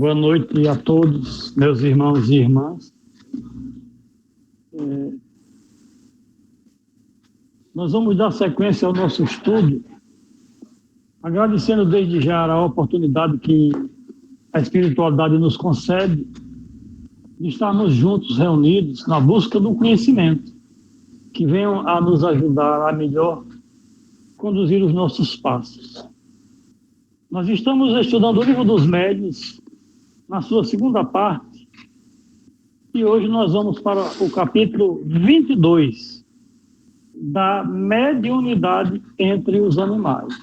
Boa noite a todos, meus irmãos e irmãs. Nós vamos dar sequência ao nosso estudo, agradecendo desde já a oportunidade que a espiritualidade nos concede de estarmos juntos, reunidos, na busca do conhecimento, que venham a nos ajudar a melhor conduzir os nossos passos. Nós estamos estudando o Livro dos Médiuns, na sua segunda parte, e hoje nós vamos para o capítulo 22, da mediunidade entre os animais.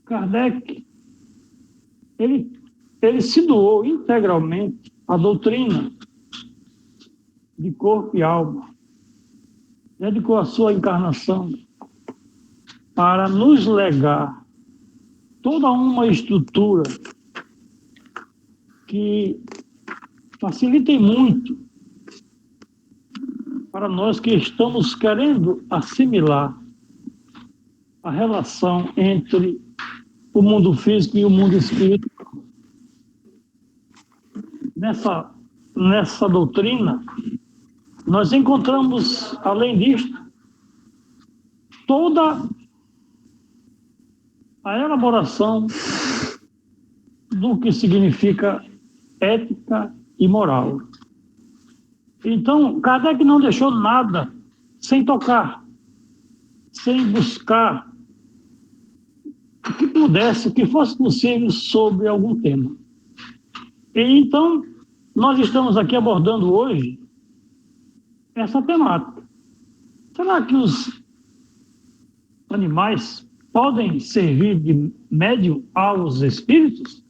Kardec, ele se doou integralmente à doutrina de corpo e alma, dedicou a sua encarnação para nos legar toda uma estrutura que facilite muito para nós que estamos querendo assimilar a relação entre o mundo físico e o mundo espiritual. Nessa doutrina, nós encontramos, além disto, toda a elaboração do que significa ética e moral. Então, Kardec não deixou nada sem tocar, sem buscar o que pudesse, o que fosse possível sobre algum tema. E então, nós estamos aqui abordando hoje essa temática. Será que os animais podem servir de médium aos espíritos?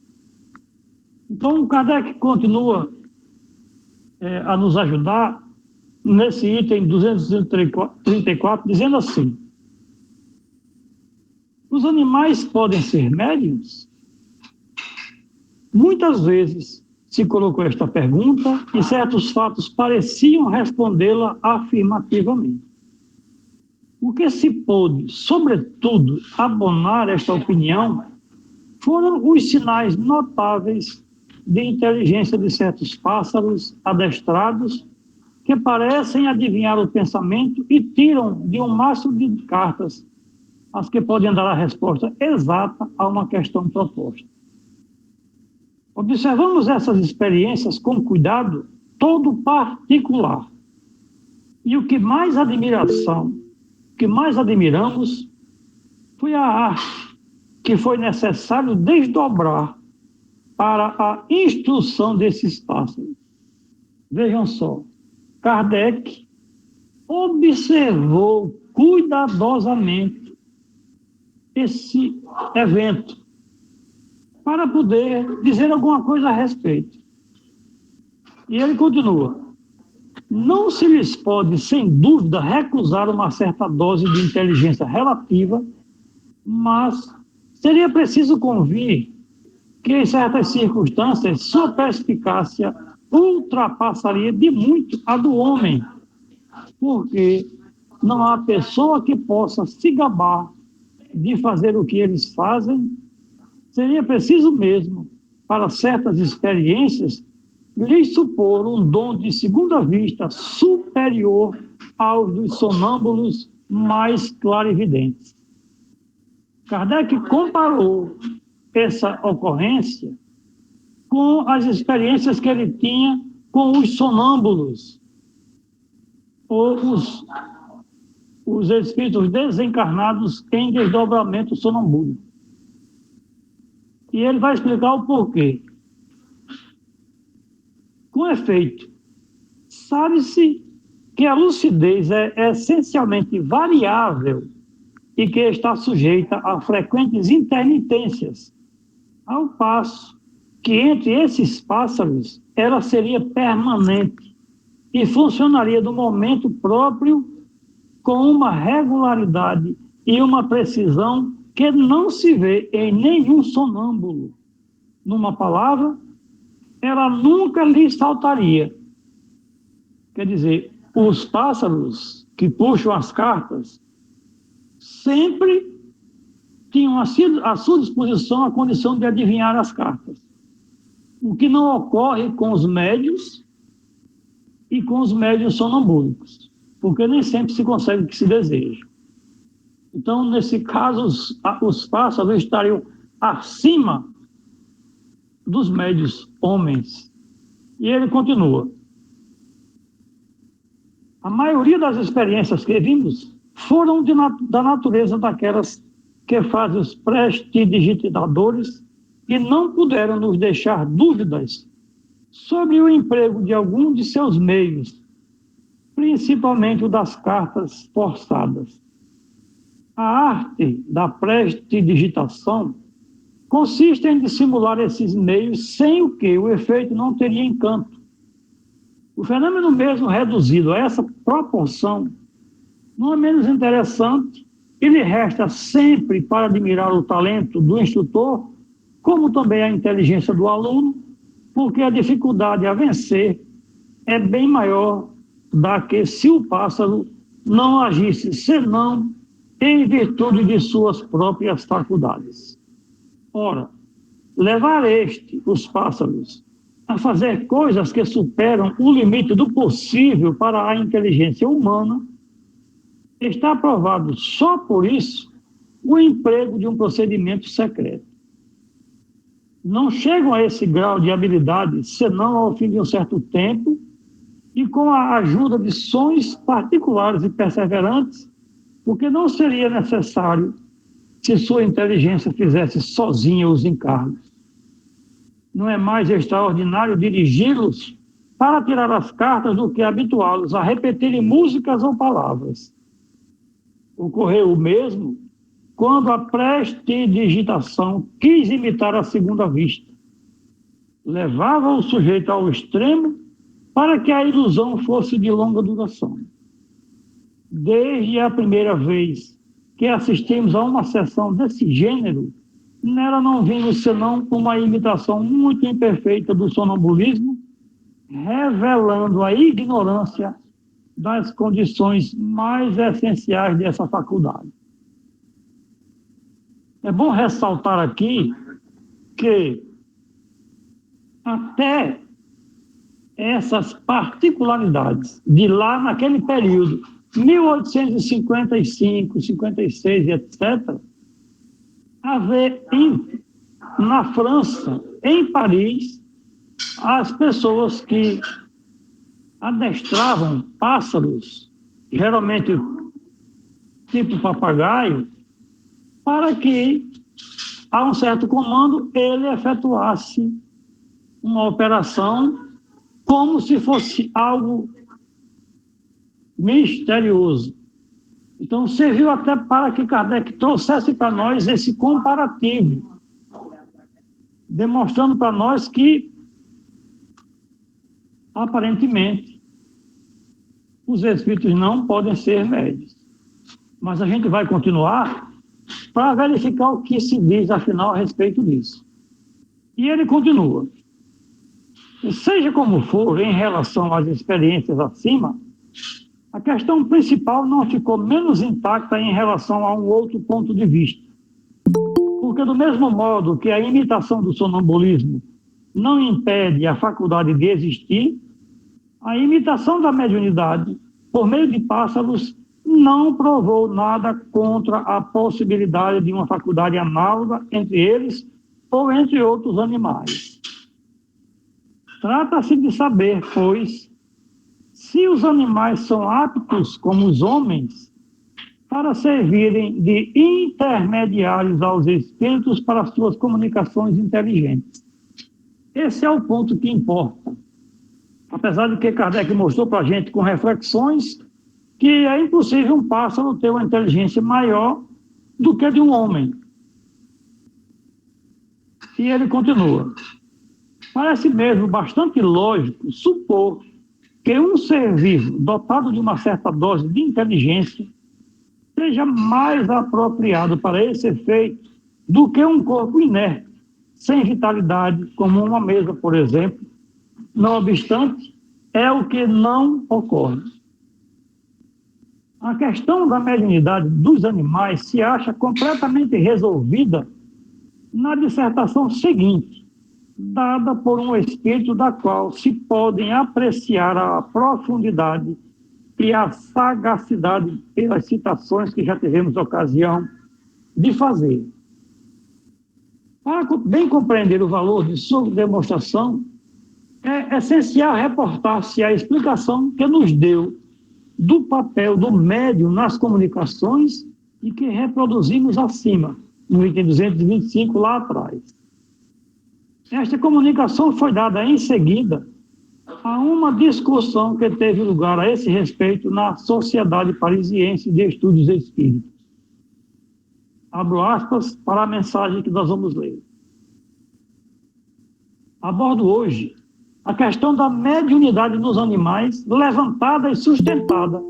Então, Kardec continua a nos ajudar nesse item 234, dizendo assim: os animais podem ser médiums? Muitas vezes se colocou esta pergunta e certos fatos pareciam respondê-la afirmativamente. O que se pôde, sobretudo, abonar esta opinião foram os sinais notáveis de inteligência de certos pássaros adestrados que parecem adivinhar o pensamento e tiram de um maço de cartas as que podem dar a resposta exata a uma questão proposta. Observamos essas experiências com cuidado todo particular. E o que mais admiramos foi a arte que foi necessário desdobrar para a instrução desses pássaros. Vejam só, Kardec observou cuidadosamente esse evento para poder dizer alguma coisa a respeito. E ele continua: não se lhes pode, sem dúvida, recusar uma certa dose de inteligência relativa, mas seria preciso convir que, em certas circunstâncias, sua perspicácia ultrapassaria de muito a do homem, porque não há pessoa que possa se gabar de fazer o que eles fazem. Seria preciso mesmo, para certas experiências, lhes supor um dom de segunda vista superior aos dos sonâmbulos mais clarividentes. Kardec comparou essa ocorrência com as experiências que ele tinha com os sonâmbulos, ou os espíritos desencarnados em desdobramento sonambúlico. E ele vai explicar o porquê. Com efeito, sabe-se que a lucidez é essencialmente variável e que está sujeita a frequentes intermitências, ao passo que entre esses pássaros ela seria permanente e funcionaria no momento próprio com uma regularidade e uma precisão que não se vê em nenhum sonâmbulo. Numa palavra, ela nunca lhe saltaria. Quer dizer, os pássaros que puxam as cartas sempre tinham à sua disposição a condição de adivinhar as cartas, o que não ocorre com os médios e com os médios sonambúlicos, porque nem sempre se consegue o que se deseja. Então, nesse caso, os pássaros estariam acima dos médios homens. E ele continua. A maioria das experiências que vimos foram da natureza daquelas que fazem os prestidigitadores e não puderam nos deixar dúvidas sobre o emprego de algum de seus meios, principalmente o das cartas forçadas. A arte da prestidigitação consiste em dissimular esses meios sem o que o efeito não teria encanto. O fenômeno mesmo reduzido a essa proporção não é menos interessante e lhe resta sempre para admirar o talento do instrutor, como também a inteligência do aluno, porque a dificuldade a vencer é bem maior da que se o pássaro não agisse senão em virtude de suas próprias faculdades. Ora, levar os pássaros, a fazer coisas que superam o limite do possível para a inteligência humana, está provado só por isso o emprego de um procedimento secreto. Não chegam a esse grau de habilidade senão ao fim de um certo tempo e com a ajuda de sons particulares e perseverantes, porque não seria necessário se sua inteligência fizesse sozinha os encargos. Não é mais extraordinário dirigi-los para tirar as cartas do que habituá-los a repetirem músicas ou palavras. Ocorreu o mesmo quando a prestidigitação quis imitar a segunda vista. Levava o sujeito ao extremo para que a ilusão fosse de longa duração. Desde a primeira vez que assistimos a uma sessão desse gênero, nela não vimos senão uma imitação muito imperfeita do sonambulismo, revelando a ignorância das condições mais essenciais dessa faculdade. É bom ressaltar aqui que até essas particularidades de lá naquele período, 1855, 56 e etc., haver na França, em Paris, as pessoas que adestravam pássaros, geralmente tipo papagaio, para que, a um certo comando, ele efetuasse uma operação como se fosse algo misterioso. Então, serviu até para que Kardec trouxesse para nós esse comparativo, demonstrando para nós que, aparentemente, os espíritos não podem ser médios. Mas a gente vai continuar para verificar o que se diz, afinal, a respeito disso. E ele continua. Seja como for, em relação às experiências acima, a questão principal não ficou menos intacta em relação a um outro ponto de vista. Porque, do mesmo modo que a imitação do sonambulismo não impede a faculdade de existir, a imitação da mediunidade, por meio de pássaros, não provou nada contra a possibilidade de uma faculdade análoga entre eles ou entre outros animais. Trata-se de saber, pois, se os animais são aptos, como os homens, para servirem de intermediários aos espíritos para suas comunicações inteligentes. Esse é o ponto que importa. Apesar de que Kardec mostrou para a gente com reflexões que é impossível um pássaro ter uma inteligência maior do que a de um homem. E ele continua. Parece mesmo bastante lógico supor que um ser vivo dotado de uma certa dose de inteligência seja mais apropriado para esse efeito do que um corpo inerte, sem vitalidade, como uma mesa, por exemplo. Não obstante, é o que não ocorre. A questão da mediunidade dos animais se acha completamente resolvida na dissertação seguinte, dada por um espírito da qual se podem apreciar a profundidade e a sagacidade pelas citações que já tivemos ocasião de fazer. Para bem compreender o valor de sua demonstração, é essencial reportar-se a explicação que nos deu do papel do médium nas comunicações e que reproduzimos acima, no item 225, lá atrás. Esta comunicação foi dada em seguida a uma discussão que teve lugar a esse respeito na Sociedade Parisiense de Estudos Espíritas. Abro aspas para a mensagem que nós vamos ler. Abordo hoje a questão da mediunidade nos animais, levantada e sustentada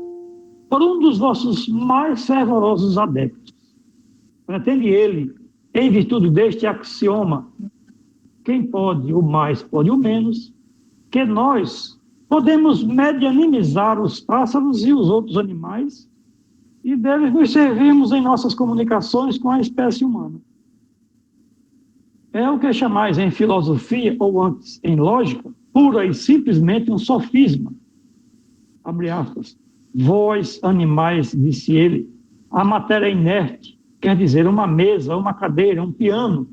por um dos vossos mais fervorosos adeptos. Pretende ele, em virtude deste axioma, quem pode o mais pode o menos, que nós podemos medianimizar os pássaros e os outros animais e deles nos servirmos em nossas comunicações com a espécie humana. É o que chamais em filosofia, ou antes em lógica, pura e simplesmente um sofisma. Abre aspas. Vós, animais, disse ele, a matéria inerte, quer dizer uma mesa, uma cadeira, um piano.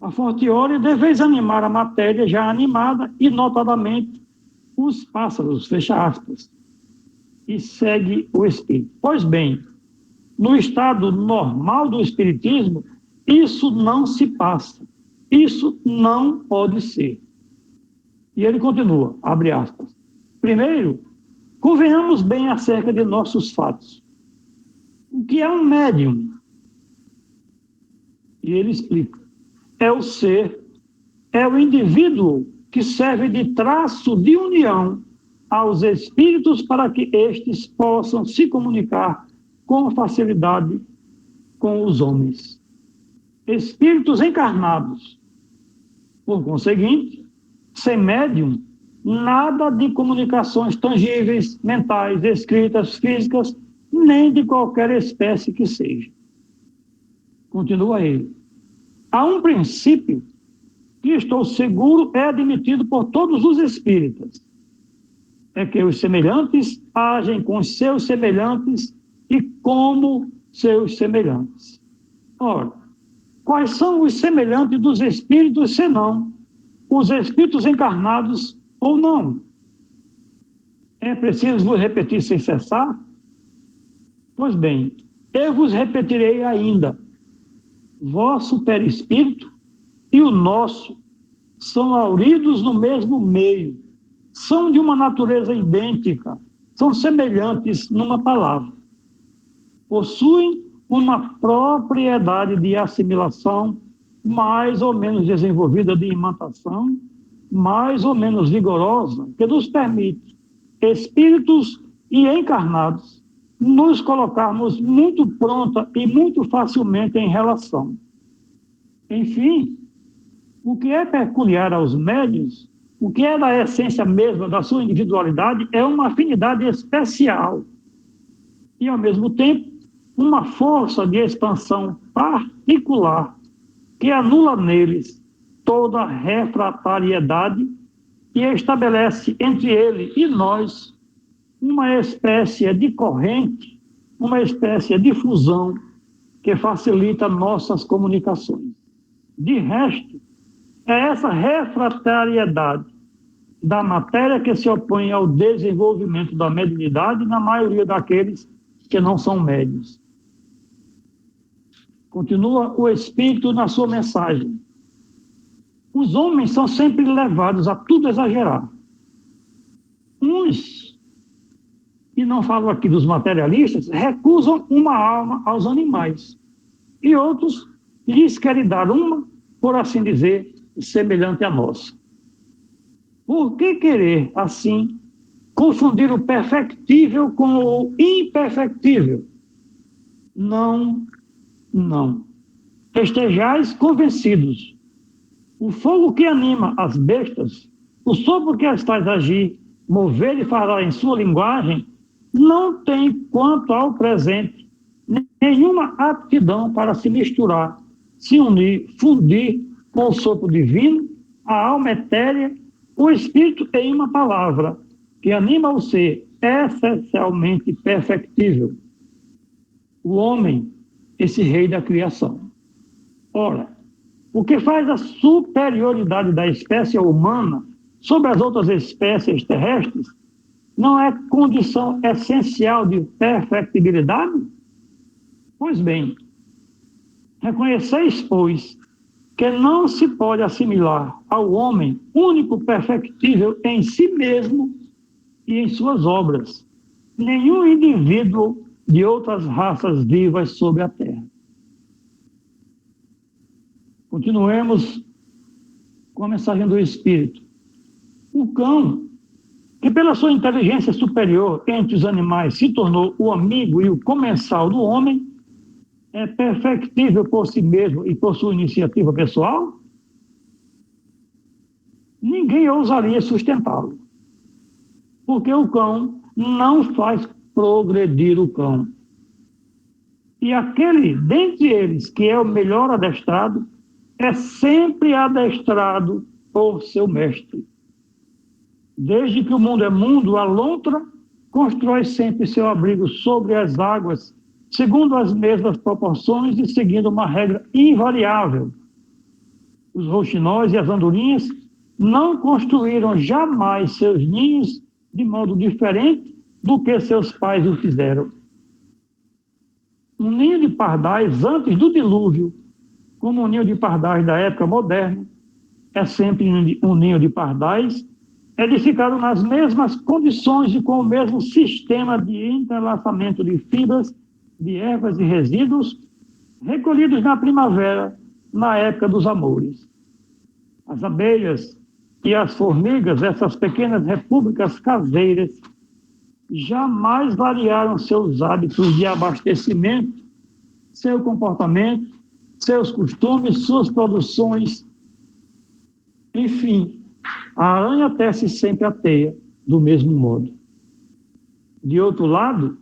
A fortiori deveis animar a matéria já animada e, notadamente, os pássaros, fecha aspas. E segue o espírito. Pois bem, no estado normal do espiritismo, isso não se passa. Isso não pode ser. E ele continua, abre aspas. Primeiro, convenhamos bem acerca de nossos fatos. O que é um médium? E ele explica. É o ser, é o indivíduo que serve de traço de união aos espíritos para que estes possam se comunicar com facilidade com os homens. Espíritos encarnados. Por conseguinte, sem médium, nada de comunicações tangíveis, mentais, escritas, físicas, nem de qualquer espécie que seja. Continua ele. Há um princípio que, estou seguro, é admitido por todos os espíritas. É que os semelhantes agem com seus semelhantes e como seus semelhantes. Ora, quais são os semelhantes dos espíritos, senão os espíritos encarnados ou não? É preciso vos repetir sem cessar? Pois bem, eu vos repetirei ainda. Vosso perispírito e o nosso são hauridos no mesmo meio, são de uma natureza idêntica, são semelhantes numa palavra. Possuem uma propriedade de assimilação mais ou menos desenvolvida, de imantação, mais ou menos vigorosa, que nos permite, espíritos e encarnados, nos colocarmos muito pronta e muito facilmente em relação. Enfim, o que é peculiar aos médiuns, o que é da essência mesma da sua individualidade, é uma afinidade especial e, ao mesmo tempo, uma força de expansão particular que anula neles toda refratariedade e estabelece entre ele e nós uma espécie de corrente, uma espécie de fusão que facilita nossas comunicações. De resto, é essa refratariedade da matéria que se opõe ao desenvolvimento da mediunidade na maioria daqueles que não são médiuns. Continua o Espírito na sua mensagem. Os homens são sempre levados a tudo exagerar. Uns, e não falo aqui dos materialistas, recusam uma alma aos animais. E outros lhes querem dar uma, por assim dizer, semelhante à nossa. Por que querer, assim, confundir o perfectível com o imperfectível? Não. Estejais convencidos. O fogo que anima as bestas, o sopro que as faz agir, mover e falar em sua linguagem, não tem, quanto ao presente, nenhuma aptidão para se misturar, se unir, fundir com o sopro divino, a alma etérea, o espírito em uma palavra, que anima o ser essencialmente perfectível. O homem, esse rei da criação. Ora, o que faz a superioridade da espécie humana sobre as outras espécies terrestres não é condição essencial de perfectibilidade? Pois bem, reconheceis, pois, que não se pode assimilar ao homem único perfectível em si mesmo e em suas obras, nenhum indivíduo de outras raças vivas sobre a Terra. Continuemos com a mensagem do Espírito. O cão, que pela sua inteligência superior entre os animais se tornou o amigo e o comensal do homem, é perfectível por si mesmo e por sua iniciativa pessoal? Ninguém ousaria sustentá-lo, porque o cão não faz progredir o cão. E aquele dentre eles que é o melhor adestrado, é sempre adestrado por seu mestre. Desde que o mundo é mundo, a lontra constrói sempre seu abrigo sobre as águas, segundo as mesmas proporções e seguindo uma regra invariável. Os rouxinóis e as andorinhas não construíram jamais seus ninhos de modo diferente do que seus pais o fizeram. Um ninho de pardais antes do dilúvio, como um ninho de pardais da época moderna, é sempre um ninho de pardais edificado nas mesmas condições e com o mesmo sistema de entrelaçamento de fibras, de ervas e resíduos, recolhidos na primavera, na época dos amores. As abelhas e as formigas, essas pequenas repúblicas caseiras, jamais variaram seus hábitos de abastecimento, seu comportamento, seus costumes, suas produções. Enfim, a aranha tece sempre a teia do mesmo modo. De outro lado,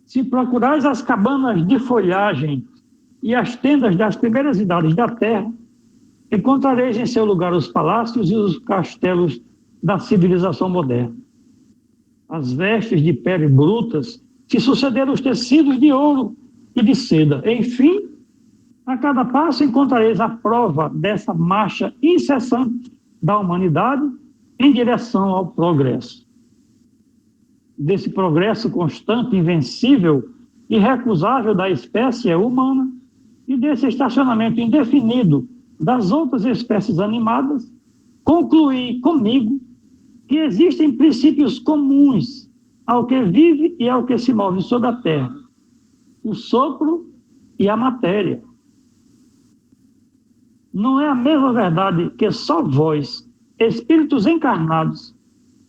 se procurais as cabanas de folhagem e as tendas das primeiras idades da terra, encontrareis em seu lugar os palácios e os castelos da civilização moderna. As vestes de pele brutas se sucederam os tecidos de ouro e de seda. Enfim, a cada passo encontrareis a prova dessa marcha incessante da humanidade em direção ao progresso. Desse progresso constante, invencível, irrecusável da espécie humana e desse estacionamento indefinido das outras espécies animadas, concluí comigo que existem princípios comuns ao que vive e ao que se move sobre a Terra: o sopro e a matéria. Não é a mesma verdade que só vós, espíritos encarnados,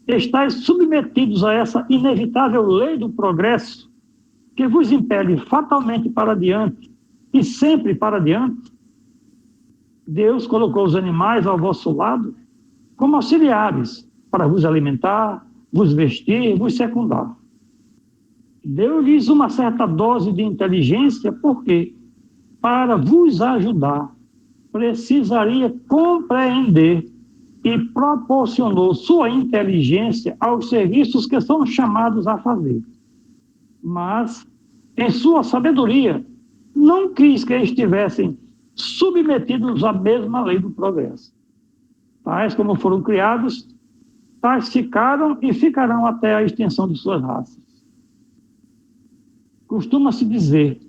estáis submetidos a essa inevitável lei do progresso que vos impele fatalmente para diante e sempre para diante? Deus colocou os animais ao vosso lado como auxiliares para vos alimentar, vos vestir, vos secundar. Deu-lhes uma certa dose de inteligência porque, para vos ajudar, precisaria compreender e proporcionou sua inteligência aos serviços que são chamados a fazer. Mas, em sua sabedoria, não quis que estivessem submetidos à mesma lei do progresso. Tais como foram criados, tais ficaram e ficarão até a extinção de suas raças. Costuma-se dizer,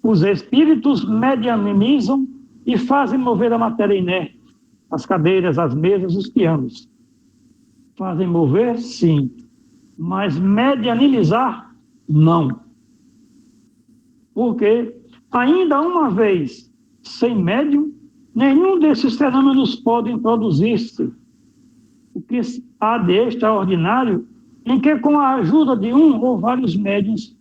os espíritos medianimizam e fazem mover a matéria inerte, as cadeiras, as mesas, os pianos. Fazem mover, sim, mas medianimizar, não. Porque, ainda uma vez, sem médium, nenhum desses fenômenos podem produzir-se. O que há de extraordinário em que, com a ajuda de um ou vários médiuns,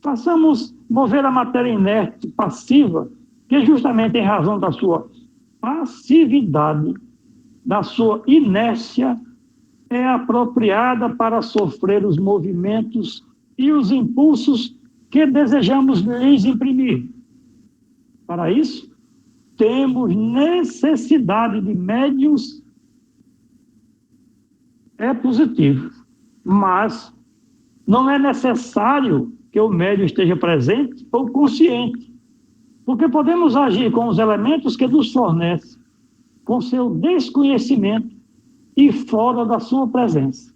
façamos mover a matéria inerte, passiva, que justamente em razão da sua passividade, da sua inércia, é apropriada para sofrer os movimentos e os impulsos que desejamos lhes imprimir. Para isso, temos necessidade de médiuns, é positivo, mas não é necessário que o médium esteja presente ou consciente, porque podemos agir com os elementos que nos fornece, com seu desconhecimento e fora da sua presença,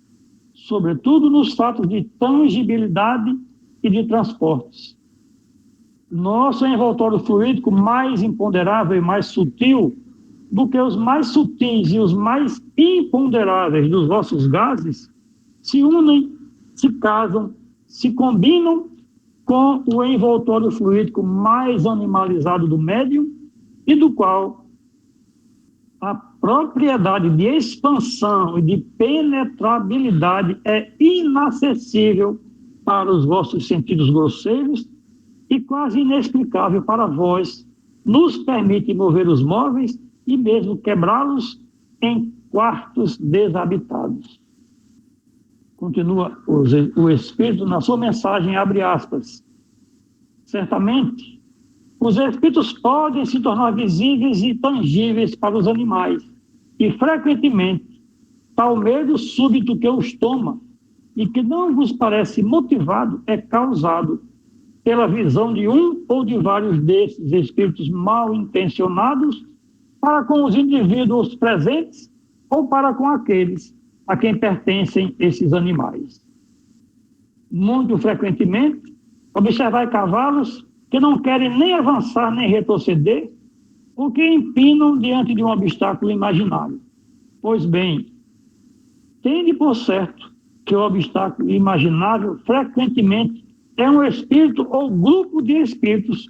sobretudo nos fatos de tangibilidade e de transportes. Nosso envoltório fluídico mais imponderável e mais sutil do que os mais sutis e os mais imponderáveis dos vossos gases se unem, se casam, se combinam com o envoltório fluídico mais animalizado do médium e do qual a propriedade de expansão e de penetrabilidade é inacessível para os vossos sentidos grosseiros e quase inexplicável para vós, nos permite mover os móveis e mesmo quebrá-los em quartos desabitados. Continua o Espírito na sua mensagem, abre aspas. Certamente, os espíritos podem se tornar visíveis e tangíveis para os animais, e frequentemente, tal medo súbito que os toma e que não vos parece motivado é causado pela visão de um ou de vários desses espíritos mal intencionados para com os indivíduos presentes ou para com aqueles a quem pertencem esses animais. Muito frequentemente, observai cavalos que não querem nem avançar nem retroceder, ou que empinam diante de um obstáculo imaginário. Pois bem, tende por certo que o obstáculo imaginável frequentemente é um espírito ou grupo de espíritos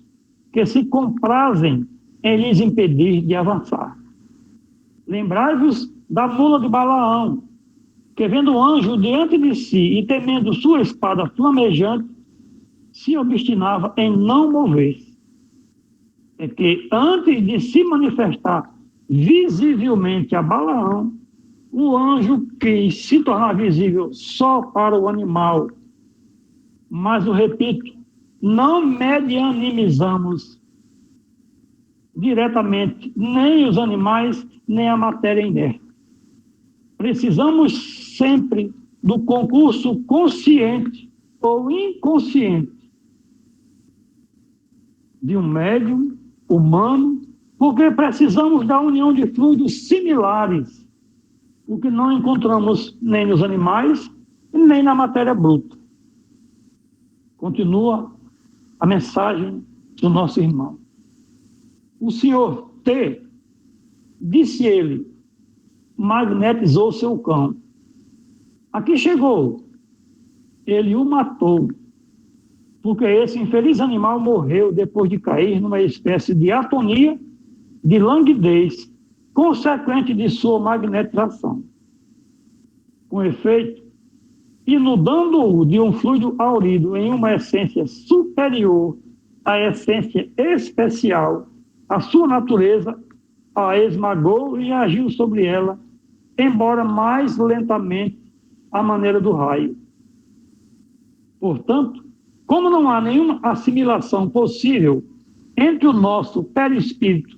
que se comprazem em lhes impedir de avançar. Lembrai-vos da mula de Balaão, que vendo o anjo diante de si e temendo sua espada flamejante, se obstinava em não mover-se. É que antes de se manifestar visivelmente a Balaão, o anjo quis se tornar visível só para o animal. Mas, eu repito, não medianimizamos diretamente nem os animais, nem a matéria inerte. Precisamos sempre do concurso consciente ou inconsciente de um médium humano, porque precisamos da união de fluidos similares, o que não encontramos nem nos animais, nem na matéria bruta. Continua a mensagem do nosso irmão. O senhor T, disse ele, magnetizou seu cão. Aqui chegou, ele o matou, porque esse infeliz animal morreu depois de cair numa espécie de atonia, de languidez, consequente de sua magnetização. Com efeito, inundando-o de um fluido aurido em uma essência superior à essência especial, a sua natureza a esmagou e agiu sobre ela, embora mais lentamente, à maneira do raio. Portanto, como não há nenhuma assimilação possível entre o nosso perispírito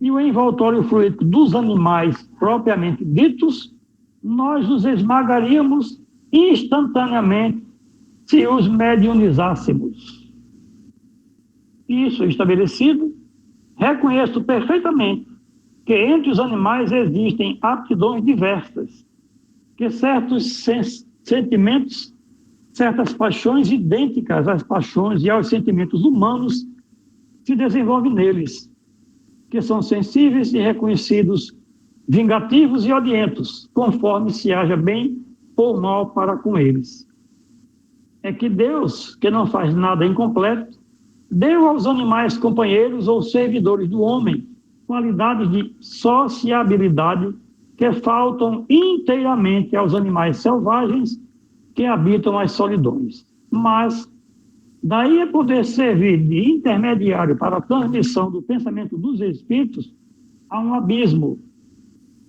e o envoltório fluídico dos animais propriamente ditos, nós os esmagaríamos instantaneamente se os mediunizássemos. Isso estabelecido, reconheço perfeitamente que entre os animais existem aptidões diversas, que certos sentimentos, certas paixões idênticas às paixões e aos sentimentos humanos se desenvolvem neles, que são sensíveis e reconhecidos, vingativos e odientos, conforme se haja bem ou mal para com eles. É que Deus, que não faz nada incompleto, deu aos animais companheiros ou servidores do homem qualidades de sociabilidade que faltam inteiramente aos animais selvagens que habitam as solidões. Mas, daí a poder servir de intermediário para a transmissão do pensamento dos espíritos, há um abismo,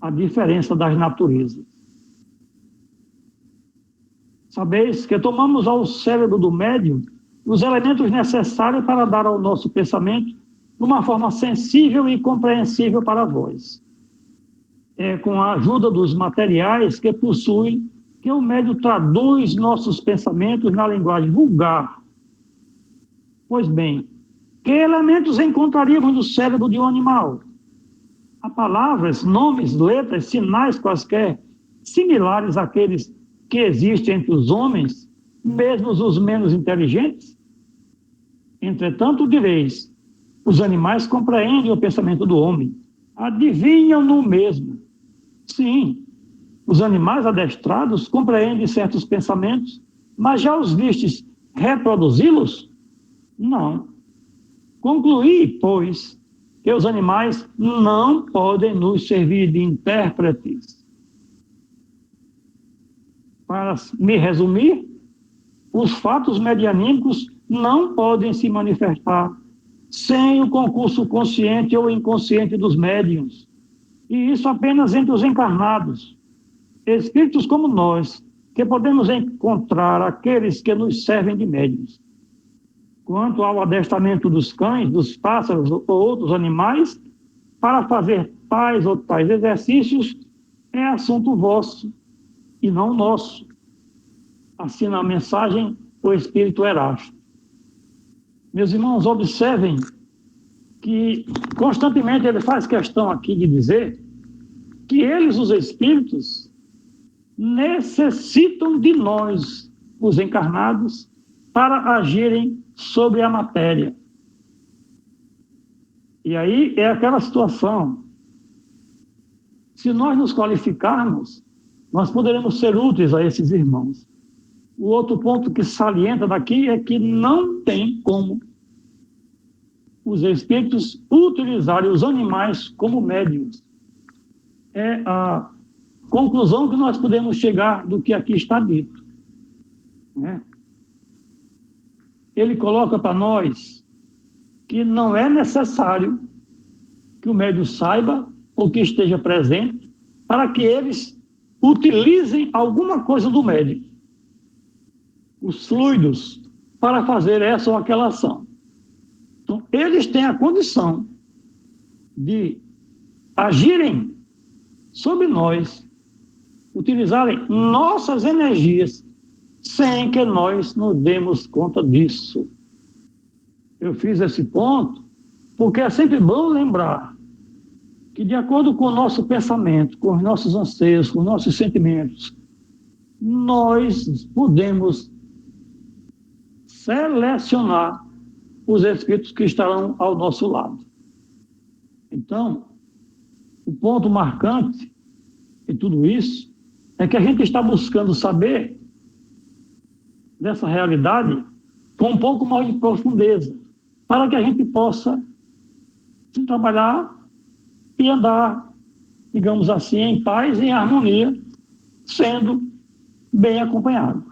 a diferença das naturezas. Sabeis que tomamos ao cérebro do médium os elementos necessários para dar ao nosso pensamento uma forma sensível e compreensível para vós. É com a ajuda dos materiais que possui que o médium traduz nossos pensamentos na linguagem vulgar. Pois bem, que elementos encontraríamos no cérebro de um animal? Há palavras, nomes, letras, sinais quaisquer, similares àqueles que existem entre os homens, mesmo os menos inteligentes? Entretanto, direis, os animais compreendem o pensamento do homem, adivinham-no mesmo. Sim, os animais adestrados compreendem certos pensamentos, mas já os vistes reproduzi-los? Não. Concluí, pois, que os animais não podem nos servir de intérpretes. Para me resumir, os fatos medianímicos não podem se manifestar sem o concurso consciente ou inconsciente dos médiuns, e isso apenas entre os encarnados, espíritos como nós, que podemos encontrar aqueles que nos servem de médiuns. Quanto ao adestramento dos cães, dos pássaros ou outros animais, para fazer tais ou tais exercícios, é assunto vosso e não nosso. Assina a mensagem o Espírito Erasto. Meus irmãos, observem que constantemente ele faz questão aqui de dizer que eles, os espíritos, necessitam de nós, os encarnados, para agirem sobre a matéria. E aí é aquela situação. Se nós nos qualificarmos, nós poderemos ser úteis a esses irmãos. O outro ponto que salienta daqui é que não tem como os espíritos utilizarem os animais como médiuns. É a conclusão que nós podemos chegar do que aqui está dito. Né? Ele coloca para nós que não é necessário que o médium saiba ou que esteja presente para que eles utilizem alguma coisa do médium, os fluidos, para fazer essa ou aquela ação. Então, eles têm a condição de agirem sobre nós, utilizarem nossas energias, sem que nós nos demos conta disso. Eu fiz esse ponto porque é sempre bom lembrar que, de acordo com o nosso pensamento, com os nossos anseios, com os nossos sentimentos, nós podemos selecionar os espíritos que estarão ao nosso lado. Então, o ponto marcante de tudo isso é que a gente está buscando saber dessa realidade com um pouco mais de profundeza, para que a gente possa se trabalhar e andar, digamos assim, em paz e em harmonia, sendo bem acompanhado.